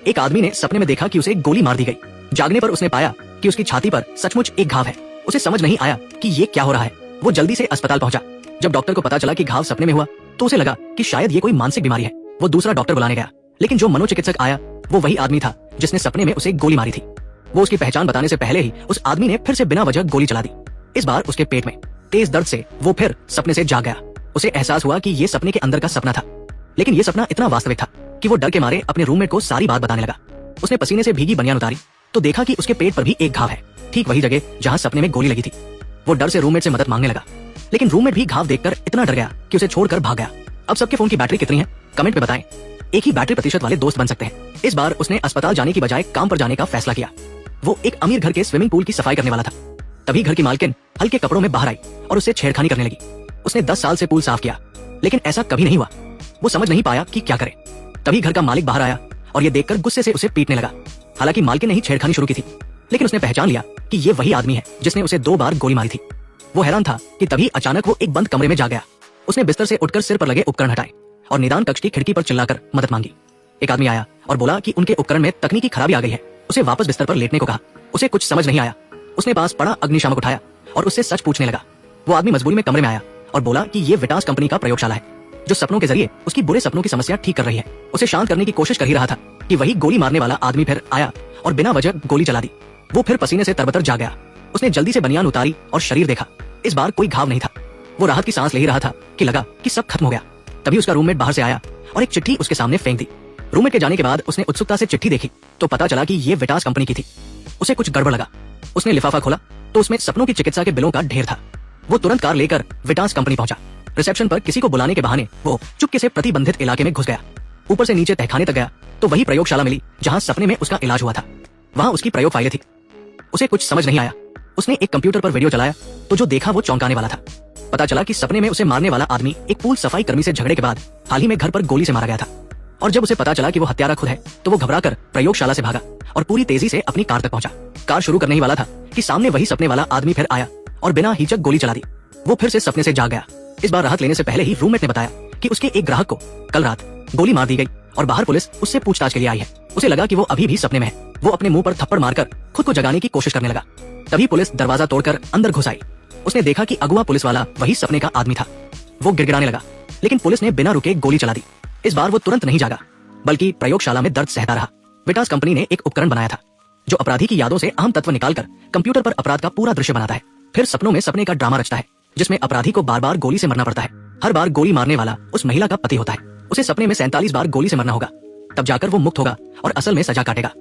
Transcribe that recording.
एक आदमी ने सपने में देखा कि उसे गोली मार दी गई। जागने पर उसने पाया कि उसकी छाती पर सचमुच एक घाव है। उसे समझ नहीं आया कि ये क्या हो रहा है। वो जल्दी से अस्पताल पहुंचा। जब डॉक्टर को पता चला कि घाव सपने में हुआ तो उसे लगा कि शायद ये कोई मानसिक बीमारी है। वो दूसरा डॉक्टर बुलाने गया, लेकिन जो मनोचिकित्सक आया वो वही आदमी था जिसने सपने में उसे गोली मारी थी। वो उसकी पहचान बताने से पहले ही उस आदमी ने फिर से बिना वजह गोली चला दी। इस बार उसके पेट में तेज दर्द से वो फिर सपने से जाग गया। उसे एहसास हुआ कि ये सपने के अंदर का सपना था, लेकिन ये सपना इतना वास्तविक था कि वो डर के मारे अपने रूममेट को सारी बात बताने लगा। उसने पसीने से भीगी बनियान उतारी तो देखा कि उसके पेट पर भी एक घाव है, ठीक वही जगह जहां सपने में गोली लगी थी। वो डर से रूममेट से मदद मांगने लगा, लेकिन रूममेट भी घाव देखकर इतना डर गया कि उसे छोड़कर भाग गया। अब सबके फोन की बैटरी कितनी है कमेंट में बताएं। एक ही बैटरी प्रतिशत वाले दोस्त बन सकते हैं। इस बार उसने अस्पताल जाने की बजाय काम पर जाने का फैसला किया। वो एक अमीर घर के स्विमिंग पूल की सफाई करने वाला था। तभी घर की मालकिन हल्के कपड़ों में बाहर आई और उससे छेड़खानी करने लगी। उसने 10 साल से पूल साफ किया, लेकिन ऐसा कभी नहीं हुआ। वो समझ नहीं पाया कि क्या करे। तभी घर का मालिक बाहर आया और ये देखकर गुस्से से उसे पीटने लगा। हालांकि मालकिन ने ही छेड़खानी शुरू की थी, लेकिन उसने पहचान लिया कि ये वही आदमी है जिसने उसे 2 बार गोली मारी थी। वो हैरान था कि तभी अचानक वो एक बंद कमरे में जा गया। उसने बिस्तर से उठकर सिर पर लगे उपकरण हटाए और निदान कक्ष की खिड़की पर चिल्लाकर मदद मांगी। एक आदमी आया और बोला कि उनके उपकरण में तकनीकी खराबी आ गई है। उसे वापस बिस्तर पर लेटने को कहा। उसे कुछ समझ नहीं आया। उसने पास पड़ा अग्निशामक उठाया और उससे सच पूछने लगा। वो आदमी मजबूरी में कमरे में आया और बोला कि ये विटास कंपनी का प्रयोगशाला है जो सपनों के जरिए उसकी बुरे सपनों की समस्या ठीक कर रही है। उसे शांत करने की कोशिश कर ही रहा था कि वही गोली मारने वाला आदमी फिर आया और बिना वजह गोली चला दी। वो फिर पसीने से तरबतर जा गया। उसने जल्दी से बनियान उतारी और शरीर देखा। इस बार कोई घाव नहीं था। वो राहत की सांस ले ही रहा था कि लगा कि सब खत्म हो गया। तभी उसका रूममेट बाहर से आया और एक चिट्ठी उसके सामने फेंक दी। रूममेट के जाने के बाद उसने उत्सुकता से चिट्ठी देखी तो पता चला कि ये विटास कंपनी की थी। उसे कुछ गड़बड़ लगा। उसने लिफाफा खोला तो उसमें सपनों की चिकित्सा के बिलों का ढेर था। वो तुरंत कार लेकर विटास कंपनी पहुंचा। रिसेप्शन पर किसी को बुलाने के बहाने वो चुपके से प्रतिबंधित इलाके में घुस गया। ऊपर से नीचे तहखाने तक गया तो वही प्रयोगशाला मिली जहां सपने में उसका इलाज हुआ था। वहां उसकी प्रयोग फाइलें थी। उसे कुछ समझ नहीं आया। उसने एक कंप्यूटर पर वीडियो चलाया तो जो देखा वो चौंकाने वाला था। पता चला कि सपने में उसे मारने वाला आदमी एक पूल सफाई कर्मी से झगड़े के बाद हाल ही में घर पर गोली से मारा गया था। और जब उसे पता चला कि वो हत्यारा खुद है तो वो घबराकर प्रयोगशाला से भागा और पूरी तेजी से अपनी कार तक पहुंचा। कार शुरू करने ही वाला था कि सामने वही सपने वाला आदमी फिर आया और बिना हिचक गोली चला दी। वो फिर से सपने से जाग गया। इस बार राहत लेने से पहले ही रूममेट ने बताया कि उसके एक ग्राहक को कल रात गोली मार दी गई और बाहर पुलिस उससे पूछताछ के लिए आई है। उसे लगा कि वो अभी भी सपने में है। वो अपने मुंह पर थप्पड़ मारकर खुद को जगाने की कोशिश करने लगा। तभी पुलिस दरवाजा तोड़कर अंदर घुस आई। उसने देखा कि अगुआ पुलिस वाला वही सपने का आदमी था। वो गिड़गिड़ाने लगा, लेकिन पुलिस ने बिना रुके गोली चला दी। इस बार वो तुरंत नहीं जागा, बल्कि प्रयोगशाला में दर्द सहता रहा। विटास कंपनी ने एक उपकरण बनाया था जो अपराधी की यादों से अहम तत्व निकालकर कंप्यूटर पर अपराध का पूरा दृश्य बनाता है। फिर सपनों में सपने का ड्रामा रचता है जिसमें अपराधी को बार बार गोली से मरना पड़ता है। हर बार गोली मारने वाला उस महिला का पति होता है। उसे सपने में 47 बार गोली से मरना होगा, तब जाकर वो मुक्त होगा और असल में सजा काटेगा।